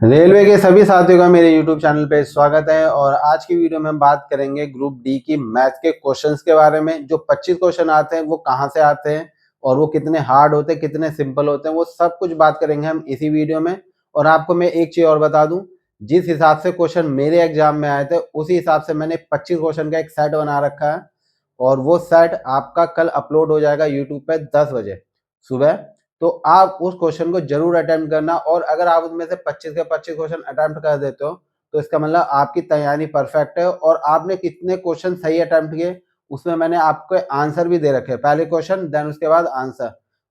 Railway के सभी साथियों का मेरे YouTube चैनल पे स्वागत है। और आज की वीडियो में हम बात करेंगे ग्रुप डी की मैथ के क्वेश्चंस के बारे में। जो 25 क्वेश्चन आते हैं वो कहाँ से आते हैं और वो कितने हार्ड होते हैं, कितने सिंपल होते हैं, वो सब कुछ बात करेंगे हम इसी वीडियो में। और आपको मैं एक चीज और बता दूं, जिस हिसाब से क्वेश्चन मेरे एग्जाम में आए थे उसी हिसाब से मैंने 25 क्वेश्चन का एक सेट बना रखा है। और वो सेट आपका कल अपलोड हो जाएगा यूट्यूब पे 10 बजे सुबह। तो आप उस क्वेश्चन को जरूर अटेम्प्ट करना। और अगर आप उसमें से 25 के 25 क्वेश्चन अटेम्प्ट कर देते हो तो इसका मतलब आपकी तैयारी परफेक्ट है। और आपने कितने क्वेश्चन सही अटेम्प्ट किए उसमें मैंने आपको आंसर भी दे रखे हैं, पहले क्वेश्चन देन उसके बाद आंसर।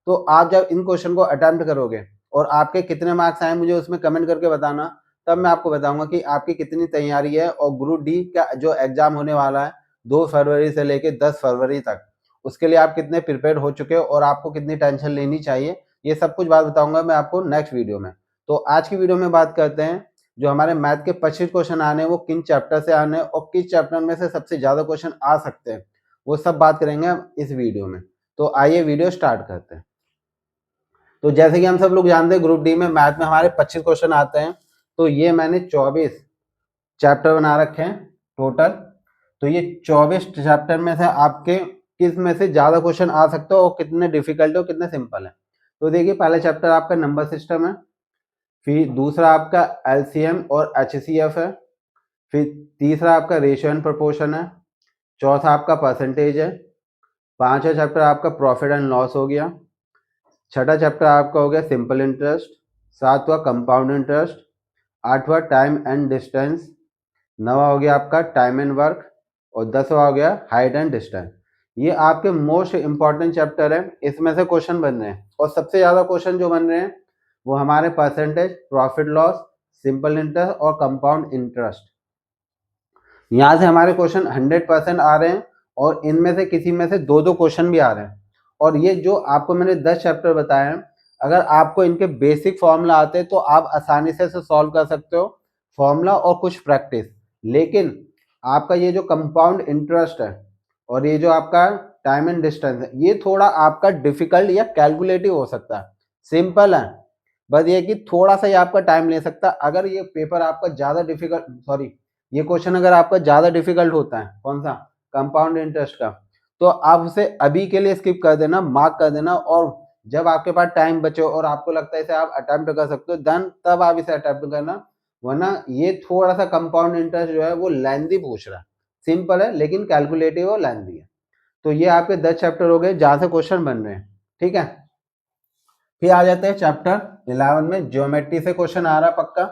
तो आप जब इन क्वेश्चन को अटेम्प्ट करोगे और आपके कितने मार्क्स आए मुझे उसमें कमेंट करके बताना, तब मैं आपको बताऊंगा कि आपकी कितनी तैयारी है। और ग्रुप डी का जो एग्जाम होने वाला है 2 फरवरी से लेके 10 फरवरी तक, उसके लिए आप कितने प्रिपेयर हो चुके हो और आपको कितनी टेंशन लेनी चाहिए, ये सब कुछ बात बताऊंगा मैं आपको नेक्स्ट वीडियो में। तो आज की वीडियो में बात करते हैं जो हमारे मैथ के 25 क्वेश्चन आने हैं वो किन चैप्टर से आने हैं और किस चैप्टर में से सबसे ज्यादा क्वेश्चन आ सकते हैं, वो सब बात करेंगे हम इस वीडियो में। तो आइए वीडियो स्टार्ट करते हैं। तो जैसे कि हम सब लोग जानते हैं ग्रुप डी में मैथ में हमारे 25 क्वेश्चन आते हैं। तो ये मैंने 24 चैप्टर बना रखे हैं टोटल। तो ये 24 चैप्टर में से आपके किस में से ज्यादा क्वेश्चन आ सकते हो और कितने डिफिकल्ट है और कितने सिंपल है। तो देखिए पहला चैप्टर आपका नंबर सिस्टम है, फिर दूसरा आपका एलसीएम और एचसीएफ है, फिर तीसरा आपका रेशियो एंड प्रोपोर्शन है, चौथा आपका परसेंटेज है, पांचवा चैप्टर आपका प्रॉफिट एंड लॉस हो गया, छठा चैप्टर आपका हो गया सिंपल इंटरेस्ट, सातवां कंपाउंड इंटरेस्ट, आठवां टाइम एंड डिस्टेंस, नवा हो गया आपका टाइम एंड वर्क और 10वां हो गया हाइट एंड डिस्टेंस। ये आपके मोस्ट इंपॉर्टेंट चैप्टर है, इसमें से क्वेश्चन बन रहे हैं और सबसे ज्यादा क्वेश्चन जो बन रहे हैं वो हमारे percentage, profit loss, simple interest और कंपाउंड इंटरेस्ट। यहाँ से हमारे क्वेश्चन 100% आ रहे हैं और इनमें से किसी में से दो दो क्वेश्चन भी आ रहे हैं। और ये जो आपको मैंने 10 चैप्टर बताए हैं, अगर आपको इनके बेसिक फॉर्मूला आते हैं तो आप आसानी से सॉल्व कर सकते हो, फॉर्मूला और कुछ प्रैक्टिस। लेकिन आपका ये जो कंपाउंड इंटरेस्ट है और ये जो आपका टाइम एंड डिस्टेंस है, ये थोड़ा आपका डिफिकल्ट या कैलकुलेटिव हो सकता है। सिंपल है, बस ये कि थोड़ा सा ये आपका टाइम ले सकता है। अगर ये पेपर आपका ज्यादा डिफिकल्ट, सॉरी, ये क्वेश्चन अगर आपका ज्यादा डिफिकल्ट होता है, कौन सा, कंपाउंड इंटरेस्ट का, तो आप उसे अभी के लिए स्किप कर देना, मार्क कर देना। और जब आपके पास टाइम बचे और आपको लगता है इसे आप अटेम्प्ट कर सकते हो, देन तब आप इसे अटेम्प्ट करना। वरना ये थोड़ा सा कंपाउंड इंटरेस्ट जो है वो लेंथी पूछ रहा है। सिंपल है लेकिन कैलकुलेटिव और लेंथी है। तो ये आपके 10 चैप्टर हो गए जहां से क्वेश्चन बन रहे हैं, ठीक है। फिर आ जाते हैं चैप्टर 11 में, ज्योमेट्री से क्वेश्चन आ रहा है पक्का।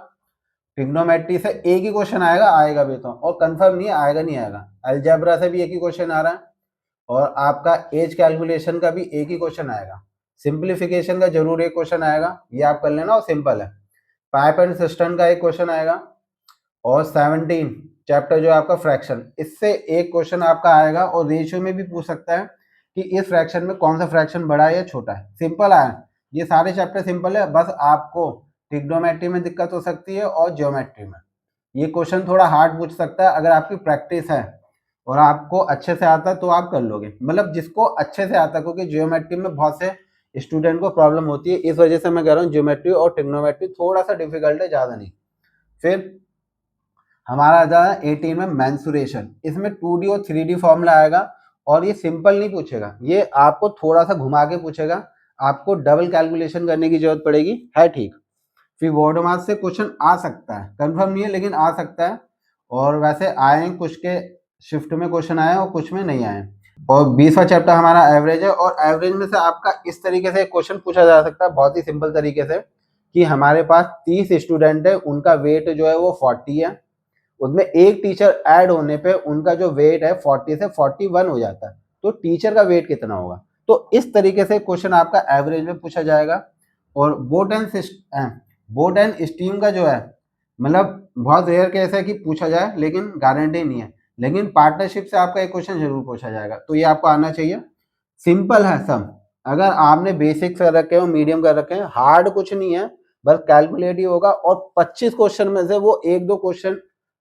ट्रिग्नोमेट्री से एक ही क्वेश्चन आएगा, आएगा भी तो, और कंफर्म नहीं आएगा, नहीं आएगा। अलजेब्रा से भी एक ही क्वेश्चन आ रहा है और आपका एज कैलकुलेशन का भी एक ही क्वेश्चन आएगा। सिंप्लीफिकेशन का जरूर एक क्वेश्चन आएगा, ये आप कर लेना और सिंपल है। पाइप एंड सिस्टम का एक क्वेश्चन आएगा और 17 चैप्टर जो आपका फ्रैक्शन, इससे एक क्वेश्चन आपका आएगा। और रेशियो में भी पूछ सकता है कि इस फ्रैक्शन में कौन सा फ्रैक्शन बड़ा है या छोटा है। सिंपल है, ये सारे चैप्टर सिंपल है, बस आपको ट्रिग्नोमेट्री में दिक्कत हो सकती है और ज्योमेट्री में ये क्वेश्चन थोड़ा हार्ड पूछ सकता है। अगर आपकी प्रैक्टिस है और आपको अच्छे से आता है तो आप कर लोगे, मतलब जिसको अच्छे से आता है, क्योंकि ज्योमेट्री में बहुत से स्टूडेंट को प्रॉब्लम होती है, इस वजह से मैं कह रहा हूँ ज्योमेट्री और ट्रिग्नोमेट्री थोड़ा सा डिफिकल्ट है, ज्यादा नहीं। फिर हमारा आ जाए 18 में मेंसुरेशन, इसमें 2D और 3D फॉर्मूला आएगा। और ये सिंपल नहीं पूछेगा, ये आपको थोड़ा सा घुमा के पूछेगा, आपको डबल कैलकुलेशन करने की जरूरत पड़ेगी, है ठीक। फिर बोर्ड मार्क्स से क्वेश्चन आ सकता है, कंफर्म नहीं है लेकिन आ सकता है। और वैसे आए हैं कुछ के शिफ्ट में क्वेश्चन आए और कुछ में नहीं आए। और 20वां चैप्टर हमारा एवरेज है और एवरेज में से आपका इस तरीके से क्वेश्चन पूछा जा सकता है, बहुत ही सिंपल तरीके से, कि हमारे पास 30 स्टूडेंट है, उनका वेट जो है वो 40 है, उसमें एक टीचर ऐड होने पे उनका जो वेट है 40 से 41 हो जाता है, तो टीचर का वेट कितना होगा। तो इस तरीके से क्वेश्चन आपका एवरेज में पूछा जाएगा। और बोट एंड स्टीम का जो है, मतलब बहुत रेयर केस है कि पूछा जाए लेकिन गारंटी नहीं है, लेकिन पार्टनरशिप से आपका एक क्वेश्चन जरूर पूछा जाएगा, तो ये आपको आना चाहिए। सिंपल है सब, अगर आपने बेसिक कर रखे हो, मीडियम कर रखे हैं, हार्ड कुछ नहीं है, बस कैलकुलेटिव होगा। और 25 क्वेश्चन में से वो एक दो क्वेश्चन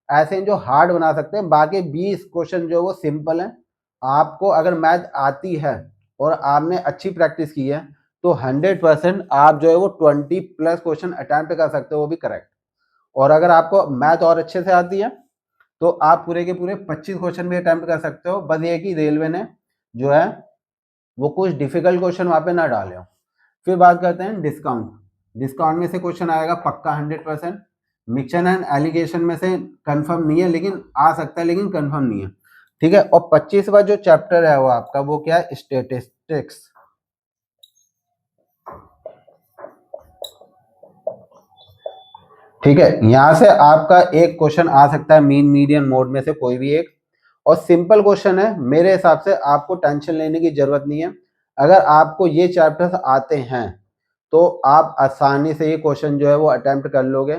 ऐसे हैं जो हार्ड बना सकते हैं, बाकी 20 क्वेश्चन जो वो सिंपल हैं। आपको अगर मैथ आती है और आपने अच्छी प्रैक्टिस की है तो 100% आप जो है वो 20+ क्वेश्चन अटेम्प्ट कर सकते हो, वो भी करेक्ट। और अगर आपको मैथ और अच्छे से आती है तो आप पूरे के पूरे 25 क्वेश्चन भी अटेम्प्ट कर सकते हो। बस ये कि रेलवे ने जो है वो कुछ डिफिकल्ट क्वेश्चन वहां पे ना डाले हो। फिर बात करते हैं डिस्काउंट। डिस्काउंट में से क्वेश्चन आएगा पक्का 100%। मिक्सचर एंड एलिगेशन में से कंफर्म नहीं है, लेकिन आ सकता है, लेकिन कंफर्म नहीं है। ठीक है। और 25वां जो चैप्टर है वो आपका वो क्या है, स्टेटिस्टिक्स। ठीक है। यहां से आपका एक क्वेश्चन आ सकता है मीन मीडियन मोड में से कोई भी एक, और सिंपल क्वेश्चन है। मेरे हिसाब से आपको टेंशन लेने की जरूरत नहीं है। अगर आपको ये चैप्टर्स आते हैं तो आप आसानी से ये क्वेश्चन जो है वो अटेम्प्ट कर लोगे।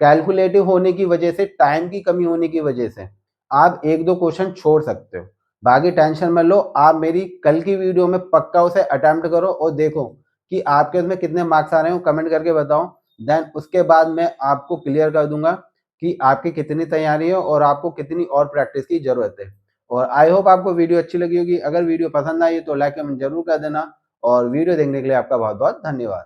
कैलकुलेटिव होने की वजह से, टाइम की कमी होने की वजह से आप एक दो क्वेश्चन छोड़ सकते हो। बाकी टेंशन मत लो, आप मेरी कल की वीडियो में पक्का उसे अटेम्प्ट करो और देखो कि आपके उसमें कितने मार्क्स आ रहे हो, कमेंट करके बताओ। देन उसके बाद मैं आपको क्लियर कर दूंगा कि आपकी कितनी तैयारी है और आपको कितनी और प्रैक्टिस की जरूरत है। और आई होप आपको वीडियो अच्छी लगी होगी। अगर वीडियो पसंद आई तो लाइक कमेंट जरूर कर देना, और वीडियो देखने के लिए आपका बहुत बहुत धन्यवाद।